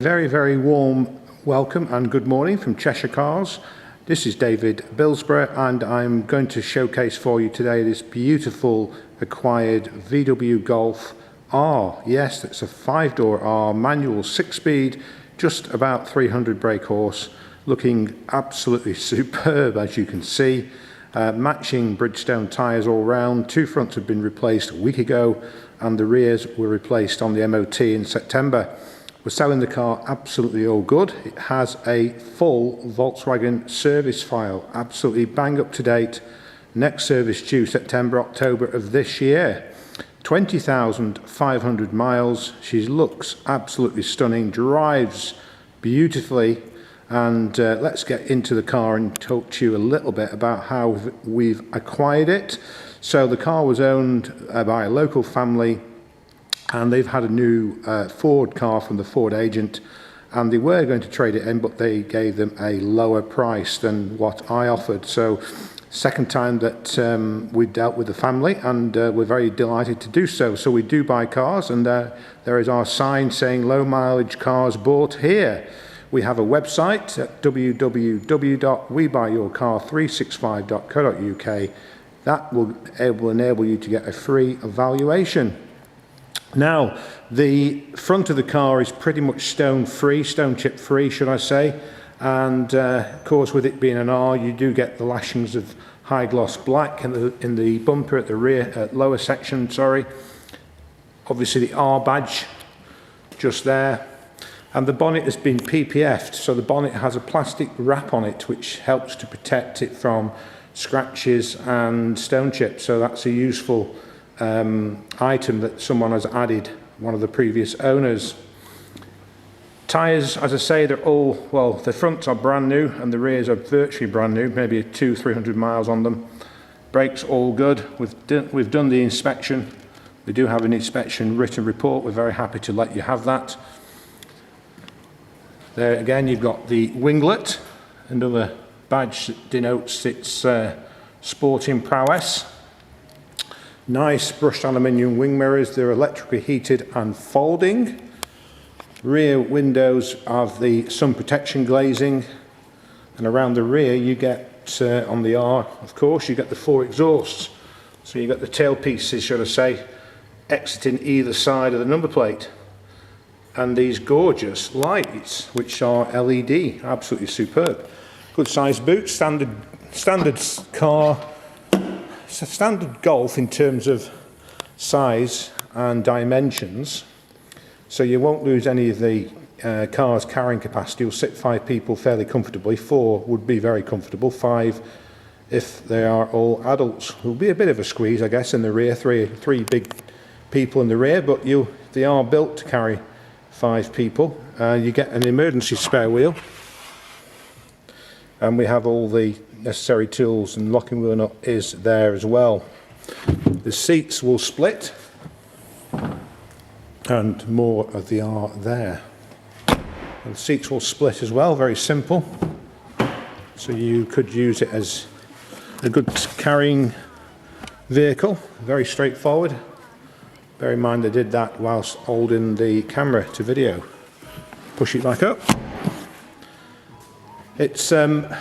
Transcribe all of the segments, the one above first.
Very, very warm welcome and good morning from Cheshire Cars. This is David Bilsborough and I'm going to showcase for you today this beautiful acquired VW Golf R. Yes, it's a 5-door R, manual 6-speed, just about 300 brake horse, looking absolutely superb as you can see. Matching Bridgestone tyres all round. Two fronts have been replaced a week ago and the rears were replaced on the MOT in September. We're selling the car absolutely all good. It has a full Volkswagen service file, absolutely bang up to date. Next service due September, October of this year. 20,500 miles. She looks absolutely stunning, drives beautifully. And let's get into the car and talk to you a little bit about how we've acquired it. So the car was owned by a local family, and they've had a new Ford car from the Ford agent, and they were going to trade it in, but they gave them a lower price than what I offered. So second time that we've dealt with the family, and we're very delighted to do so. So we do buy cars, and there is our sign saying low mileage cars bought here. We have a website at www.webuyyourcar365.co.uk. that will enable you to get a free evaluation. Now, the front of the car is pretty much stone chip free, should I say. And of course, with it being an R, you do get the lashings of high gloss black in the bumper at the rear, lower section, sorry. Obviously the R badge just there. And the bonnet has been PPF'd, so the bonnet has a plastic wrap on it which helps to protect it from scratches and stone chips. So that's a useful item that someone has added, one of the previous owners. Tyres, as I say, they're all, well, the fronts are brand new and the rears are virtually brand new, maybe 200-300 miles on them. Brakes all good. We've done the inspection. We do have an inspection written report. We're very happy to let you have that. There again, you've got the winglet, another badge that denotes its sporting prowess. Nice brushed aluminium wing mirrors. They're electrically heated and folding. Rear windows have the sun protection glazing, and around the rear you get, on the R, of course, you get the 4 exhausts. So you got the tailpieces, should I say, exiting either side of the number plate. And these gorgeous lights, which are LED, absolutely superb. Good sized boot, standard car, it's a standard Golf in terms of size and dimensions. So you won't lose any of the car's carrying capacity. You'll sit 5 people fairly comfortably. 4 would be very comfortable. 5 if they are all adults. Will be a bit of a squeeze, I guess, in the rear. Three big people in the rear, but they are built to carry 5 people. You get an emergency spare wheel, and we have all the necessary tools, and locking wheel nut is there as well. The seats will split, and more of the R there. And the seats will split as well, very simple. So you could use it as a good carrying vehicle, very straightforward. Bear in mind I did that whilst holding the camera to video. Push it back up. It's a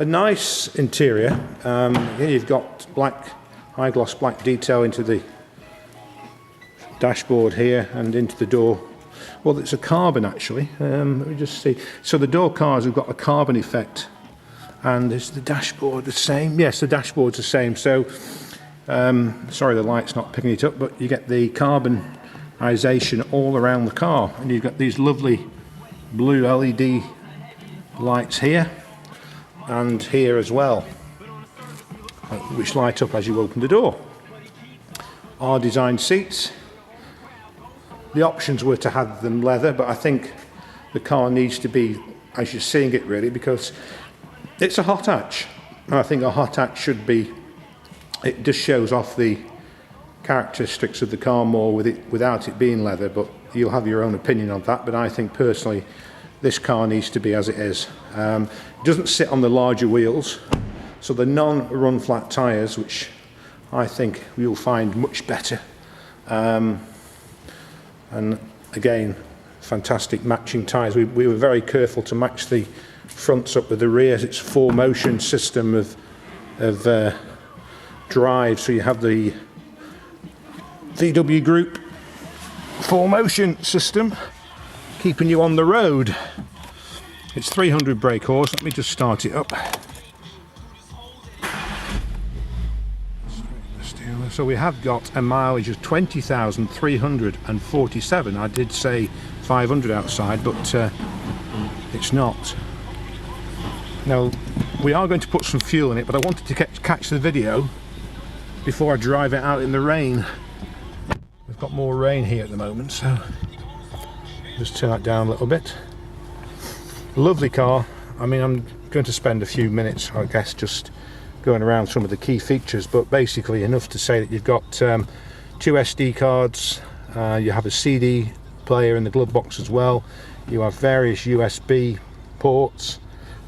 nice interior. Here you've got high gloss black detail into the dashboard here and into the door. Well, it's a carbon actually. Let me just see. So the door cars have got a carbon effect. And is the dashboard the same? Yes, the dashboard's the same. So sorry the light's not picking it up, but you get the carbonisation all around the car, and you've got these lovely blue LED lights here and here as well, which light up as you open the door. Our designed seats. The options were to have them leather, but I think the car needs to be as you're seeing it really, because it's a hot hatch. And I think a hot hatch should be, it just shows off the characteristics of the car more without it being leather, but you'll have your own opinion on that. But I think personally this car needs to be as it is. It doesn't sit on the larger wheels, so the non-run flat tyres, which I think you'll find much better. And again, fantastic matching tyres. We were very careful to match the fronts up with the rears. It's a 4-motion system of drive, so you have the VW Group 4-motion system keeping you on the road. It's 300 brake horse. Let me just start it up. So we have got a mileage of 20,347. I did say 500 outside, but it's not. Now, we are going to put some fuel in it, but I wanted to catch the video before I drive it out in the rain. We've got more rain here at the moment, so just turn that down a little bit. Lovely car. I mean, I'm going to spend a few minutes, I guess, just going around some of the key features, but basically enough to say that you've got 2 SD cards, you have a CD player in the glove box as well, you have various USB ports,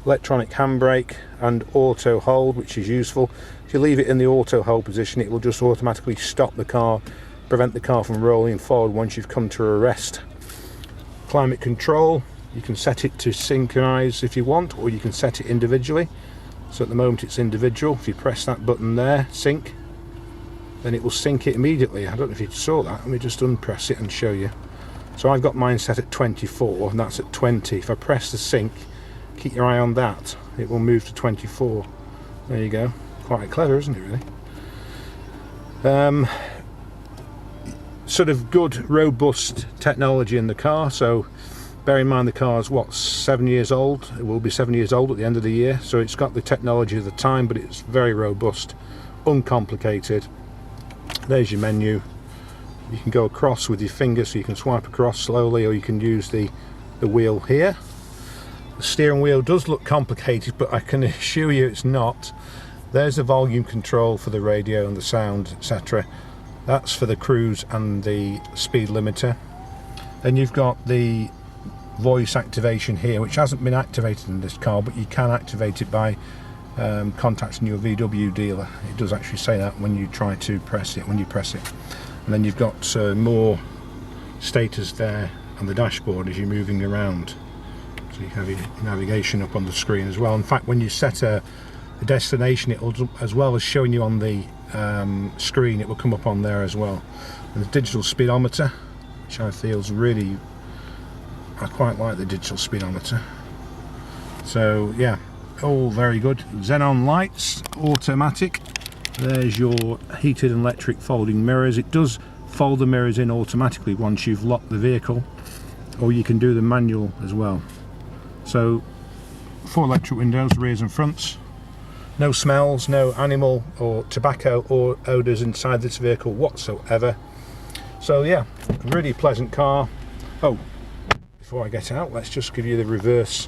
electronic handbrake and auto hold, which is useful. If you leave it in the auto hold position, it will just automatically stop the car, prevent the car from rolling forward once you've come to a rest. Climate control, you can set it to synchronize if you want, or you can set it individually. So at the moment it's individual. If you press that button there, sync, then it will sync it immediately. I don't know if you saw that. Let me just unpress it and show you. So I've got mine set at 24 and that's at 20. If I press the sync, keep your eye on that, it will move to 24. There you go. Quite clever, isn't it, really? Sort of good, robust technology in the car. So bear in mind the car's, what, 7 years old? It will be 7 years old at the end of the year. So it's got the technology of the time, but it's very robust, uncomplicated. There's your menu. You can go across with your finger, so you can swipe across slowly, or you can use the wheel here. The steering wheel does look complicated, but I can assure you it's not. There's the volume control for the radio and the sound, etc. That's for the cruise and the speed limiter. Then you've got the voice activation here, which hasn't been activated in this car, but you can activate it by contacting your VW dealer. It does actually say that when you try to press it, and then you've got more status there on the dashboard as you're moving around, so you have your navigation up on the screen as well. In fact, when you set a destination, it will, as well as showing you on the screen, it will come up on there as well. And the digital speedometer, which I feel is really, I quite like the digital speedometer. So yeah, all very good. Xenon lights, automatic. There's your heated and electric folding mirrors. It does fold the mirrors in automatically once you've locked the vehicle, or you can do the manual as well. So 4 electric windows, rears and fronts. No smells, no animal or tobacco or odours inside this vehicle whatsoever. So yeah, really pleasant car. Oh, before I get out, let's just give you the reverse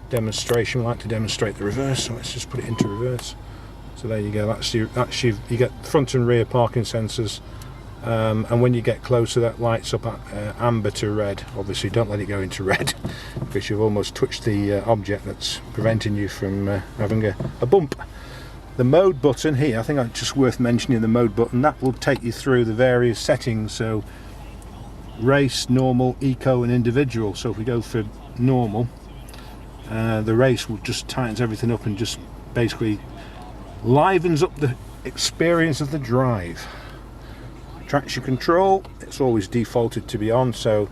demonstration. We like to demonstrate the reverse, so let's just put it into reverse. So there you go. That's you get front and rear parking sensors, and when you get closer, that lights up amber to red. Obviously, don't let it go into red because you've almost touched the object that's preventing you from having a bump. The mode button here, I think it's just worth mentioning the mode button. That will take you through the various settings. So race, normal, eco and individual. So if we go for normal, the race will just tightens everything up and just basically livens up the experience of the drive. Traction control, it's always defaulted to be on, so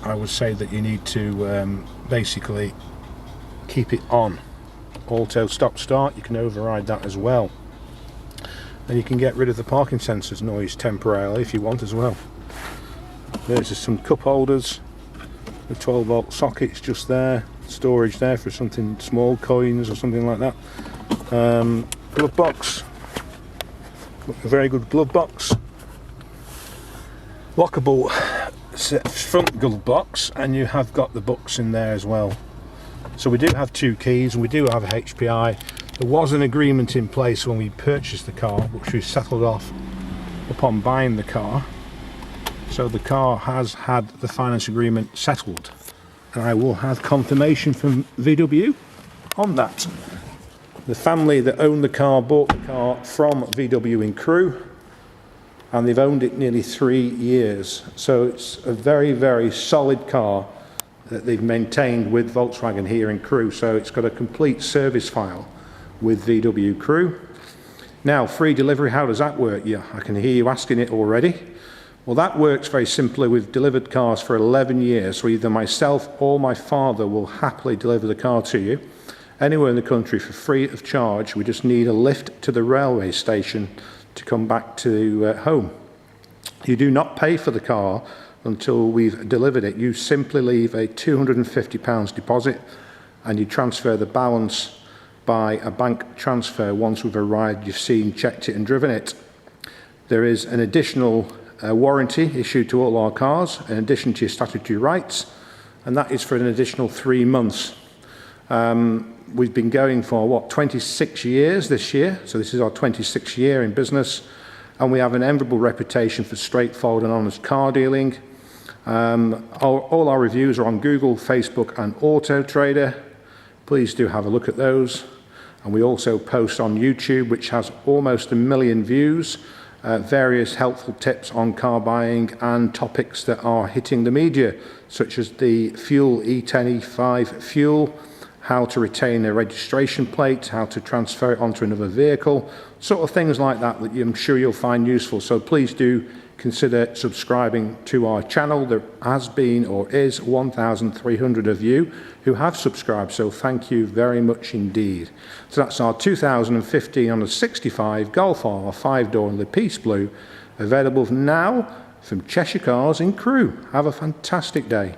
I would say that you need to basically keep it on. Auto stop start, you can override that as well, and you can get rid of the parking sensors noise temporarily if you want as well. There's just some cup holders, the 12-volt sockets just there, storage there for something small, coins or something like that. Glove box, a very good glove box. Lockable front glove box, and you have got the books in there as well. So we do have 2 keys and we do have a HPI. There was an agreement in place when we purchased the car, which we settled off upon buying the car. So the car has had the finance agreement settled, and I will have confirmation from VW on that. The family that owned the car bought the car from VW in Crewe, and they've owned it nearly 3 years. So it's a very, very solid car that they've maintained with Volkswagen here in Crewe. So it's got a complete service file with VW Crewe. Now, free delivery, how does that work? Yeah, I can hear you asking it already. Well, that works very simply. We've delivered cars for 11 years, so either myself or my father will happily deliver the car to you anywhere in the country for free of charge. We just need a lift to the railway station to come back to home. You do not pay for the car until we've delivered it. You simply leave a £250 deposit and you transfer the balance by a bank transfer. Once we've arrived, you've seen, checked it and driven it. There is an additional warranty issued to all our cars in addition to your statutory rights, and that is for an additional 3 months. We've been going for 26 years this year, so this is our 26th year in business, and we have an enviable reputation for straightforward and honest car dealing. All our reviews are on Google, Facebook and Auto Trader. Please do have a look at those. And we also post on YouTube, which has almost 1 million views, various helpful tips on car buying and topics that are hitting the media, such as the fuel E10 E5 fuel, how to retain a registration plate, how to transfer it onto another vehicle, sort of things like that that I'm sure you'll find useful. So please do consider subscribing to our channel. There has been or is 1,300 of you who have subscribed, so thank you very much indeed. So that's our 2015 on a 65 Golf R 5-door in Lapiz blue, available now from Cheshire Cars in Crewe. Have a fantastic day.